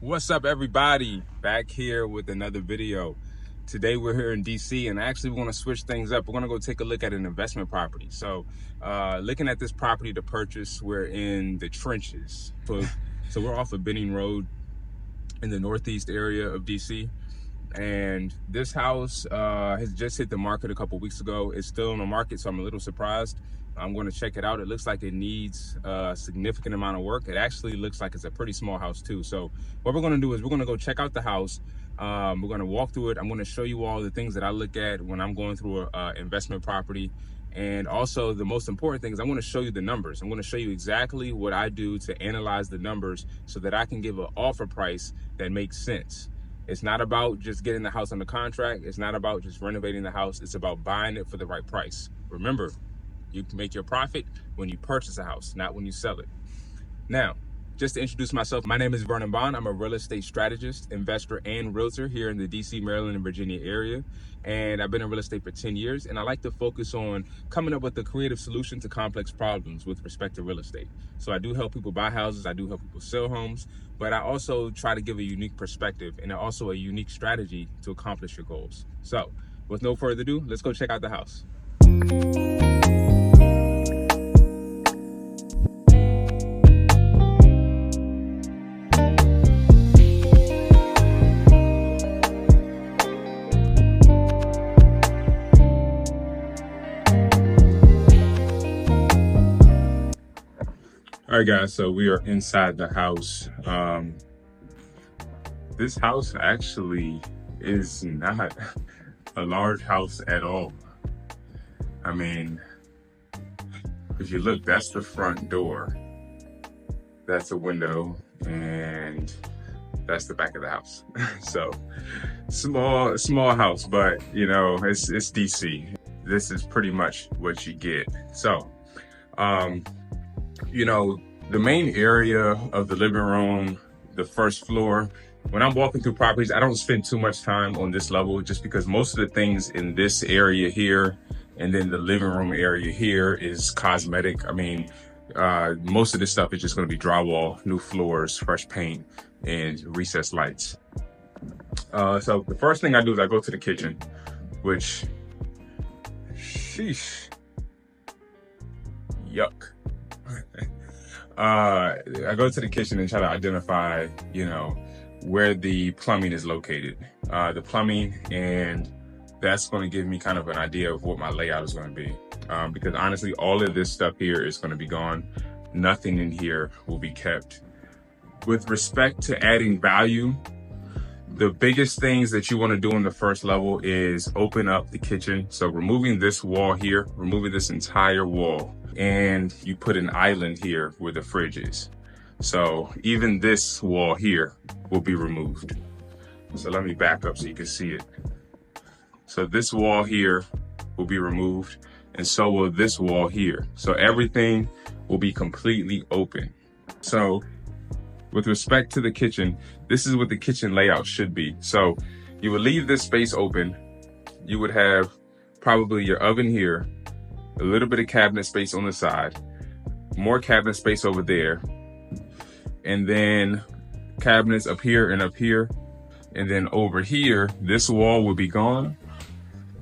What's up, everybody? Back here with another video. Today we're here in DC, and actually we want to switch things up. We're going to go take a look at an investment property. So looking at this property to purchase, we're in the trenches. So we're off of Benning Road in the northeast area of DC. And this house has just hit the market a couple weeks ago. It's still on the market, so I'm a little surprised. I'm going to check it out. It looks like it needs a significant amount of work. It actually looks like it's a pretty small house too. So what we're going to do is we're going to go check out the house. We're going to walk through it. I'm going to show you all the things that I look at when I'm going through an investment property. And also the most important thing is I'm going to show you the numbers. I'm going to show you exactly what I do to analyze the numbers so that I can give an offer price that makes sense. It's not about just getting the house under contract. It's not about just renovating the house. It's about buying it for the right price. Remember, you can make your profit when you purchase a house, not when you sell it. Now, just to introduce myself, my name is Vernon Bond. I'm a real estate strategist, investor, and realtor here in the DC, Maryland, and Virginia area. And I've been in real estate for 10 years, and I like to focus on coming up with a creative solution to complex problems with respect to real estate. So I do help people buy houses, I do help people sell homes, but I also try to give a unique perspective and also a unique strategy to accomplish your goals. So with no further ado, let's go check out the house. All right, guys, so we are inside the house. This house actually is not a large house at all. I mean, if you look, that's the front door, that's a window, and that's the back of the house. So small house, but you know, it's DC. This is pretty much what you get. So, you know, the main area of the living room, the first floor, when I'm walking through properties, I don't spend too much time on this level just because most of the things in this area here and then the living room area here is cosmetic. I mean, most of this stuff is just going to be drywall, new floors, fresh paint, and recessed lights. So the first thing I do is I go to the kitchen, which, sheesh, yuck. I go to the kitchen and try to identify, you know, where the plumbing is located, the plumbing, and that's going to give me kind of an idea of what my layout is going to be. Because honestly, all of this stuff here is going to be gone. Nothing in here will be kept. With respect to adding value, the biggest things that you want to do on the first level is open up the kitchen. So removing this wall here, removing this entire wall, and you put an island here where the fridge is. So even this wall here will be removed. So let me back up so you can see it. So this wall here will be removed, and so will this wall here. So everything will be completely open. So with respect to the kitchen, this is what the kitchen layout should be. So you would leave this space open. You would have probably your oven here, a little bit of cabinet space on the side, more cabinet space over there, and then cabinets up here and up here. And then over here, this wall will be gone,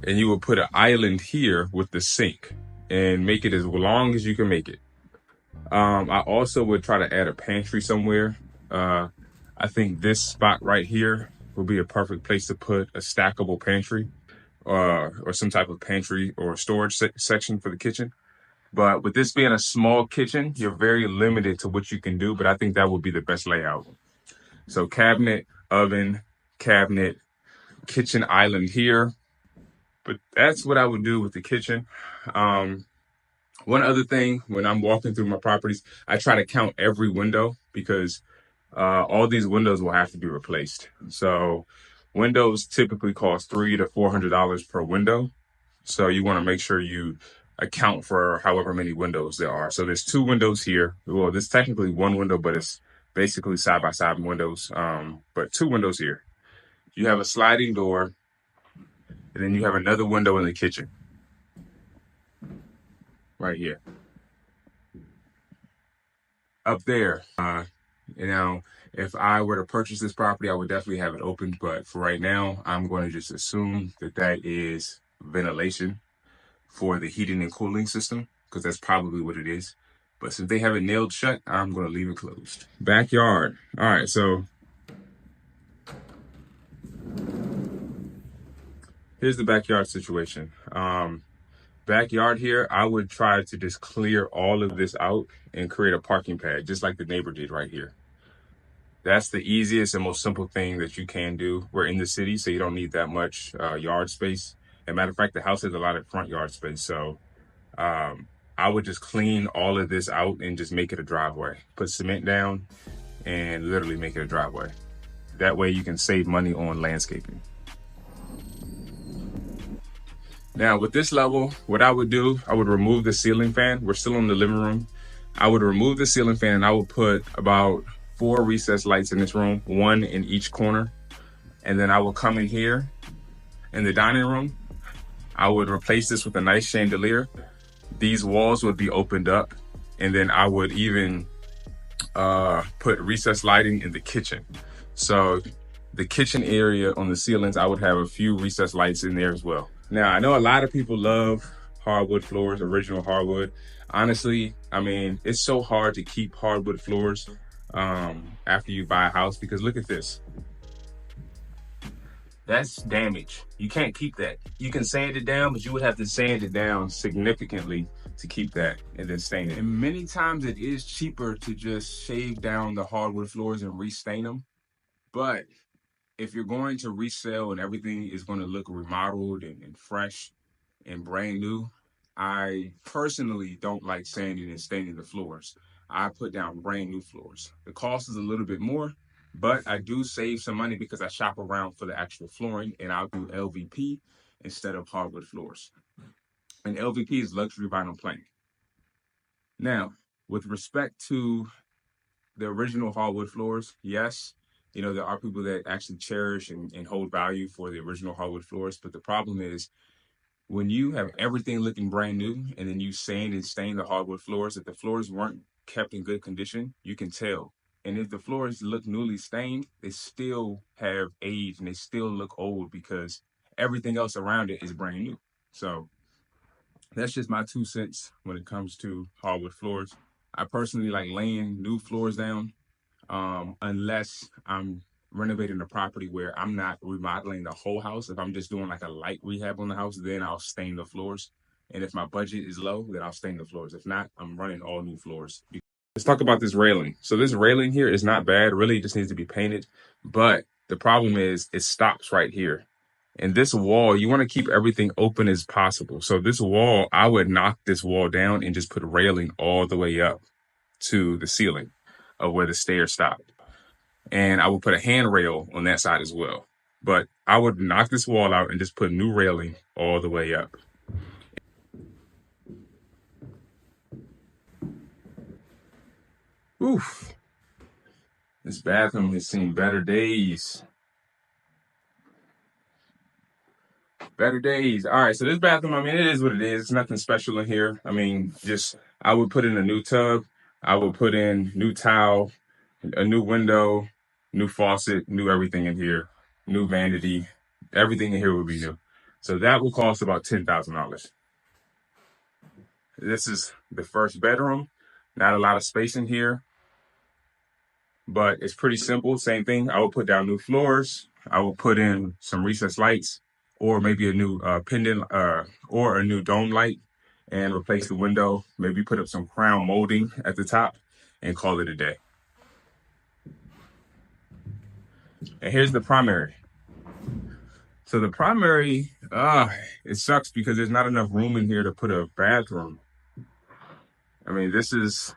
and you will put an island here with the sink and make it as long as you can make it. I also would try to add a pantry somewhere. I think this spot right here will be a perfect place to put a stackable pantry, or some type of pantry or storage section for the kitchen. But with this being a small kitchen, you're very limited to what you can do, but I think that would be the best layout. So cabinet, oven, cabinet, kitchen island here. But that's what I would do with the kitchen. One other thing, when I'm walking through my properties, I try to count every window because all these windows will have to be replaced. So windows typically cost $300 to $400 per window. So you want to make sure you account for however many windows there are. So there's 2 windows here. Well, there's technically 1 window, but it's basically side-by-side windows. But 2 windows here. You have a sliding door, and then you have another window in the kitchen right here. Up there, you know, If I were to purchase this property, I would definitely have it opened. But for right now, I'm going to just assume that that is ventilation for the heating and cooling system, because that's probably what it is. But since they have it nailed shut, I'm going to leave it closed. Backyard. All right, so here's the backyard situation. Backyard here, I would try to just clear all of this out and create a parking pad, just like the neighbor did right here. That's the easiest and most simple thing that you can do. We're in the city, so you don't need that much yard space. As a matter of fact, the house has a lot of front yard space. So I would just clean all of this out and just make it a driveway. Put cement down and literally make it a driveway. That way you can save money on landscaping. Now with this level, what I would do, I would remove the ceiling fan. We're still in the living room. I would remove the ceiling fan and I would put about 4 recessed lights in this room, 1 in each corner. And then I will come in here in the dining room. I would replace this with a nice chandelier. These walls would be opened up. And then I would even put recessed lighting in the kitchen. So the kitchen area on the ceilings, I would have a few recessed lights in there as well. Now, I know a lot of people love hardwood floors, original hardwood. Honestly, I mean, it's so hard to keep hardwood floors after you buy a house, because look at this. That's damage. You can't keep that. You can sand it down, but you would have to sand it down significantly to keep that and then stain it. And many times it is cheaper to just shave down the hardwood floors and restain them. But if you're going to resell and everything is going to look remodeled and fresh and brand new, I personally don't like sanding and staining the floors. I put down brand new floors. The cost is a little bit more, but I do save some money because I shop around for the actual flooring and I'll do LVP instead of hardwood floors. And LVP is luxury vinyl plank. Now, with respect to the original hardwood floors, yes, you know, there are people that actually cherish and hold value for the original hardwood floors. But the problem is when you have everything looking brand new and then you sand and stain the hardwood floors, if the floors weren't kept in good condition, you can tell. And if the floors look newly stained, they still have age and they still look old because everything else around it is brand new. So that's just my 2 cents when it comes to hardwood floors. I personally like laying new floors down unless I'm renovating a property where I'm not remodeling the whole house. If I'm just doing like a light rehab on the house, then I'll stain the floors. And if my budget is low, then I'll stain the floors. If not, I'm running all new floors. Let's talk about this railing. So this railing here is not bad. Really, it just needs to be painted. But the problem is it stops right here. And this wall, you want to keep everything open as possible. So this wall, I would knock this wall down and just put railing all the way up to the ceiling of where the stairs stop. And I would put a handrail on that side as well. But I would knock this wall out and just put new railing all the way up. Oof. This bathroom has seen better days. Better days. All right, so this bathroom, I mean, it is what it is. It's nothing special in here. I mean, just, I would put in a new tub. I would put in new towel, a new window, new faucet, new everything in here, new vanity. Everything in here would be new. So that will cost about $10,000. This is the first bedroom. Not a lot of space in here, but it's pretty simple. Same thing. I will put down new floors. I will put in some recessed lights, or maybe a new pendant or a new dome light, and replace the window. Maybe put up some crown molding at the top and call it a day. And here's the primary. So the primary, it sucks because there's not enough room in here to put a bathroom. I mean, this is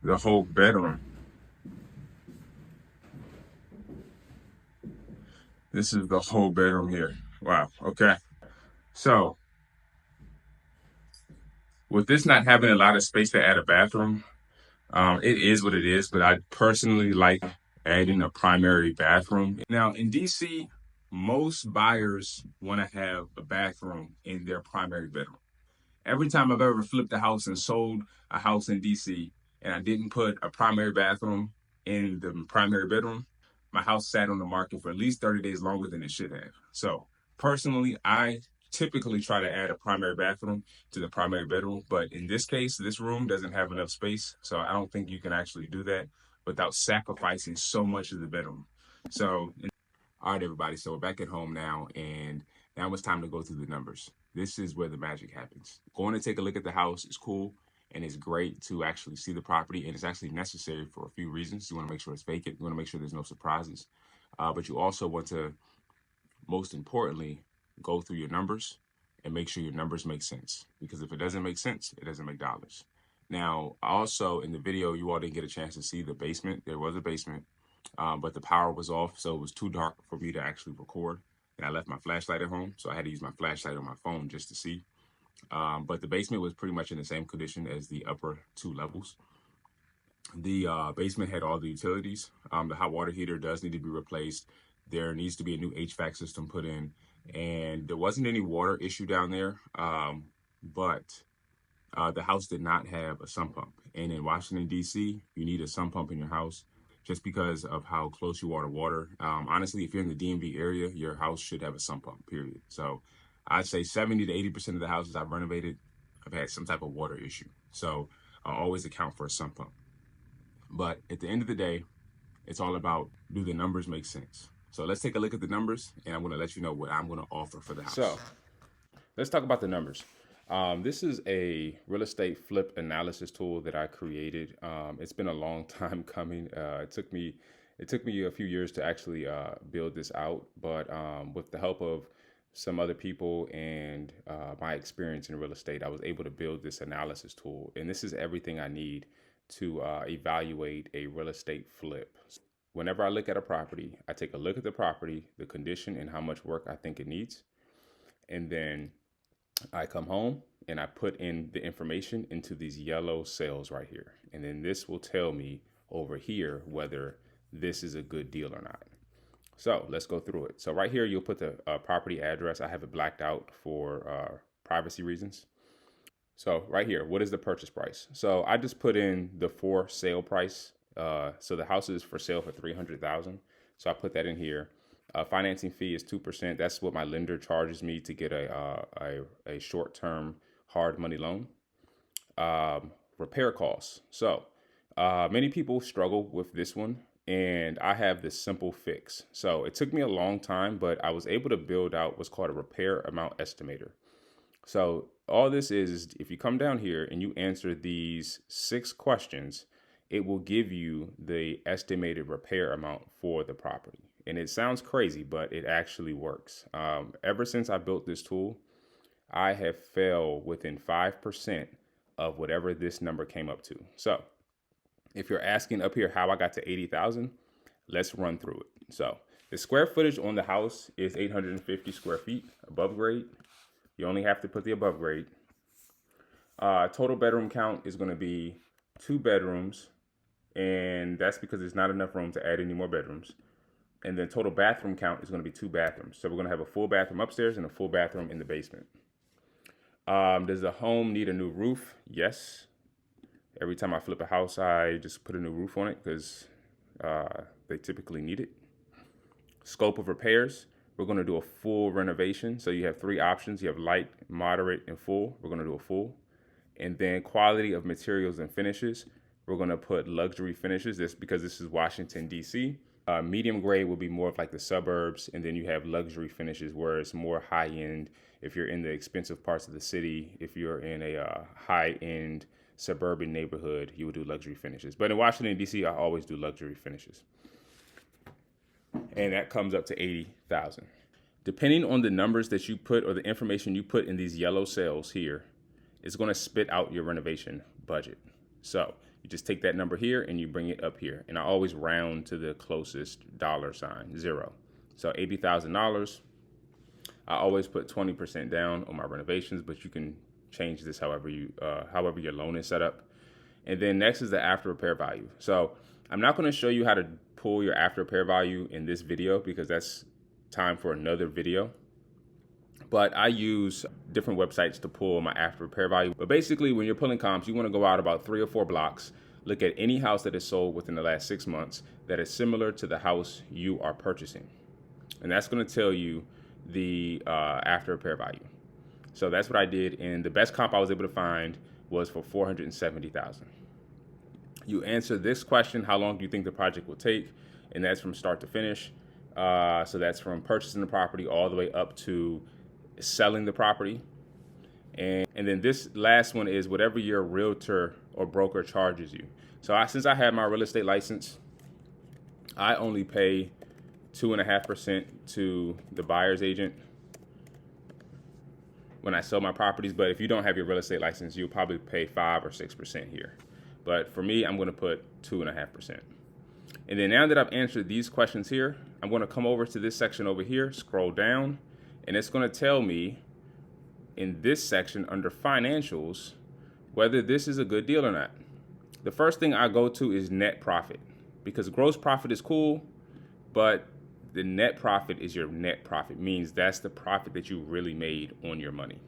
the whole bedroom. This is the whole bedroom here. Wow. Okay. So with this not having a lot of space to add a bathroom, it is what it is, but I personally like adding a primary bathroom. Now in DC, most buyers want to have a bathroom in their primary bedroom. Every time I've ever flipped a house and sold a house in DC and I didn't put a primary bathroom in the primary bedroom, my house sat on the market for at least 30 days longer than it should have. So personally, I typically try to add a primary bathroom to the primary bedroom, but in this case, this room doesn't have enough space, so I don't think you can actually do that without sacrificing so much of the bedroom. So, all right, everybody, so we're back at home now, and now it's time to go through the numbers. This is where the magic happens. Going to take a look at the house is cool, and it's great to actually see the property, and it's actually necessary for a few reasons. You want to make sure it's vacant. You want to make sure there's no surprises, but you also want to, most importantly, go through your numbers and make sure your numbers make sense. Because if it doesn't make sense, it doesn't make dollars. Now, also in the video, you all didn't get a chance to see the basement. There was a basement, but the power was off, so it was too dark for me to actually record. And I left my flashlight at home, so I had to use my flashlight on my phone just to see. But the basement was pretty much in the same condition as the upper two levels. The basement had all the utilities. The hot water heater does need to be replaced. There needs to be a new HVAC system put in, and there wasn't any water issue down there, but the house did not have a sump pump. And in Washington, D.C., you need a sump pump in your house just because of how close you are to water. Honestly, if you're in the DMV area, your house should have a sump pump, period. So I'd say 70 to 80% of the houses I've renovated have had some type of water issue. So I always account for a sump pump. But at the end of the day, it's all about, do the numbers make sense? So let's take a look at the numbers, and I'm going to let you know what I'm going to offer for the house. So let's talk about the numbers. This is a real estate flip analysis tool that I created. It's been a long time coming. It took me a few years to actually build this out, but with the help of some other people and my experience in real estate, I was able to build this analysis tool. And this is everything I need to evaluate a real estate flip. Whenever I look at a property, I take a look at the property, the condition, and how much work I think it needs. And then I come home and I put in the information into these yellow cells right here. And then this will tell me over here whether this is a good deal or not. So let's go through it. So right here, you'll put the property address. I have it blacked out for privacy reasons. So right here, what is the purchase price? So I just put in the for sale price. So the house is for sale for $300,000. So I put that in here. Financing fee is 2%. That's what my lender charges me to get a short-term hard money loan. Repair costs. So many people struggle with this one, and I have this simple fix. So it took me a long time, but I was able to build out what's called a repair amount estimator. So all this is if you come down here and you answer these 6 questions, it will give you the estimated repair amount for the property. And it sounds crazy, but it actually works. Ever since I built this tool, I have fell within 5% of whatever this number came up to. So if you're asking up here how I got to 80,000, let's run through it. So the square footage on the house is 850 square feet above grade. You only have to put the above grade. Total bedroom count is going to be 2 bedrooms, and that's because there's not enough room to add any more bedrooms. And then total bathroom count is going to be 2 bathrooms. So we're going to have a full bathroom upstairs and a full bathroom in the basement. Does the home need a new roof? Yes. Every time I flip a house, I just put a new roof on it because they typically need it. Scope of repairs. We're going to do a full renovation. So you have 3 options. You have light, moderate, and full. We're going to do a full. And then quality of materials and finishes. We're going to put luxury finishes. This because this is Washington, D.C. Medium grade will be more of like the suburbs. And then you have luxury finishes where it's more high end. If you're in the expensive parts of the city, if you're in a high end suburban neighborhood, you would do luxury finishes. But in Washington, D.C., I always do luxury finishes. And that comes up to 80,000. Depending on the numbers that you put or the information you put in these yellow cells here, it's going to spit out your renovation budget. So you just take that number here and you bring it up here. And I always round to the closest dollar sign, 0. So $80,000. I always put 20% down on my renovations, but you can change this however your loan is set up. And then next is the after repair value. So I'm not going to show you how to pull your after repair value in this video because that's time for another video. But I use different websites to pull my after repair value. But basically, when you're pulling comps, you want to go out about 3 or 4 blocks, look at any house that is sold within the last 6 months that is similar to the house you are purchasing. And that's going to tell you the after repair value. So that's what I did, and the best comp I was able to find was for $470,000. You answer this question: how long do you think the project will take? And that's from start to finish. So that's from purchasing the property all the way up to selling the property. And then this last one is whatever your realtor or broker charges you. So since I have my real estate license, I only pay 2.5% to the buyer's agent when I sell my properties. But if you don't have your real estate license, you'll probably pay 5 or 6% here. But for me, I'm going to put 2.5%. And then now that I've answered these questions here, I'm going to come over to this section over here, scroll down, and it's going to tell me in this section under financials whether this is a good deal or not. The first thing I go to is net profit, because gross profit is cool, but the net profit is your net profit, means that's the profit that you really made on your money.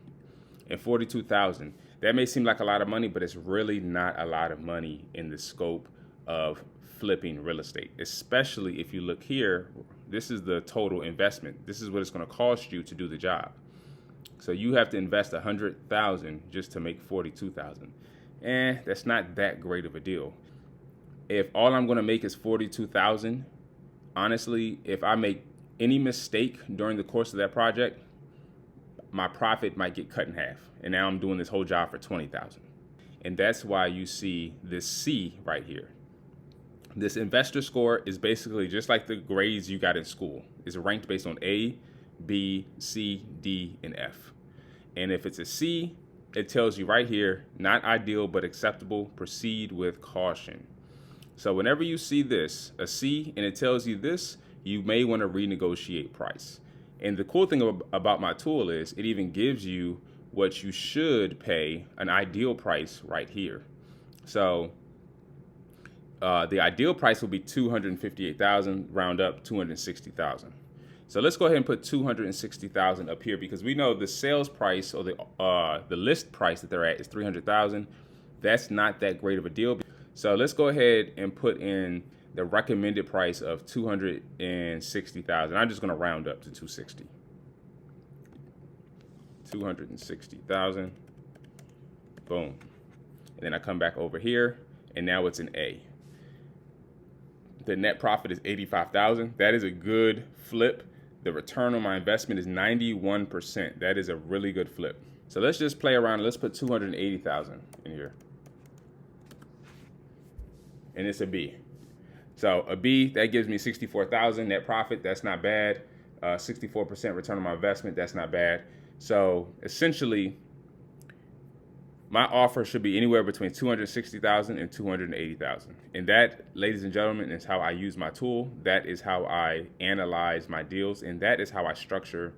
And $42,000, that may seem like a lot of money, but it's really not a lot of money in the scope of flipping real estate, especially if you look here. This is the total investment. This is what it's going to cost you to do the job. So you have to invest $100,000 just to make $42,000. That's not that great of a deal. If all I'm going to make is $42,000, honestly, if I make any mistake during the course of that project, my profit might get cut in half. And now I'm doing this whole job for $20,000. And that's why you see this C right here. This investor score is basically just like the grades you got in school. It's ranked based on A, B, C, D, and F. And if it's a C, it tells you right here, not ideal but acceptable, proceed with caution. So whenever you see this, a C, and it tells you this, you may want to renegotiate price. And the cool thing about my tool is it even gives you what you should pay, an ideal price right here. So the ideal price will be $258,000, round up $260,000. So let's go ahead and put $260,000 up here, because we know the sales price or the list price that they're at is $300,000. That's not that great of a deal. So let's go ahead and put in the recommended price of $260,000. I'm just going to round up to $260,000. $260,000. Boom. And then I come back over here, and now it's an A. The net profit is $85,000. That is a good flip. The return on my investment is 91%. That is a really good flip. So let's just play around. Let's put $280,000 in here. And it's a B. So a B, that gives me $64,000 net profit. That's not bad. 64% return on my investment. That's not bad. So essentially, my offer should be anywhere between $260,000 and $280,000. And that, ladies and gentlemen, is how I use my tool. That is how I analyze my deals. And that is how I structure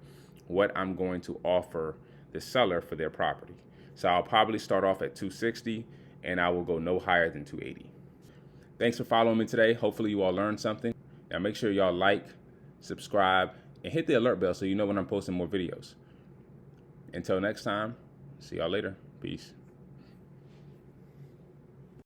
what I'm going to offer the seller for their property. So I'll probably start off at $260,000, and I will go no higher than $280,000. Thanks for following me today. Hopefully you all learned something. Now make sure y'all like, subscribe, and hit the alert bell so you know when I'm posting more videos. Until next time, see y'all later. Peace.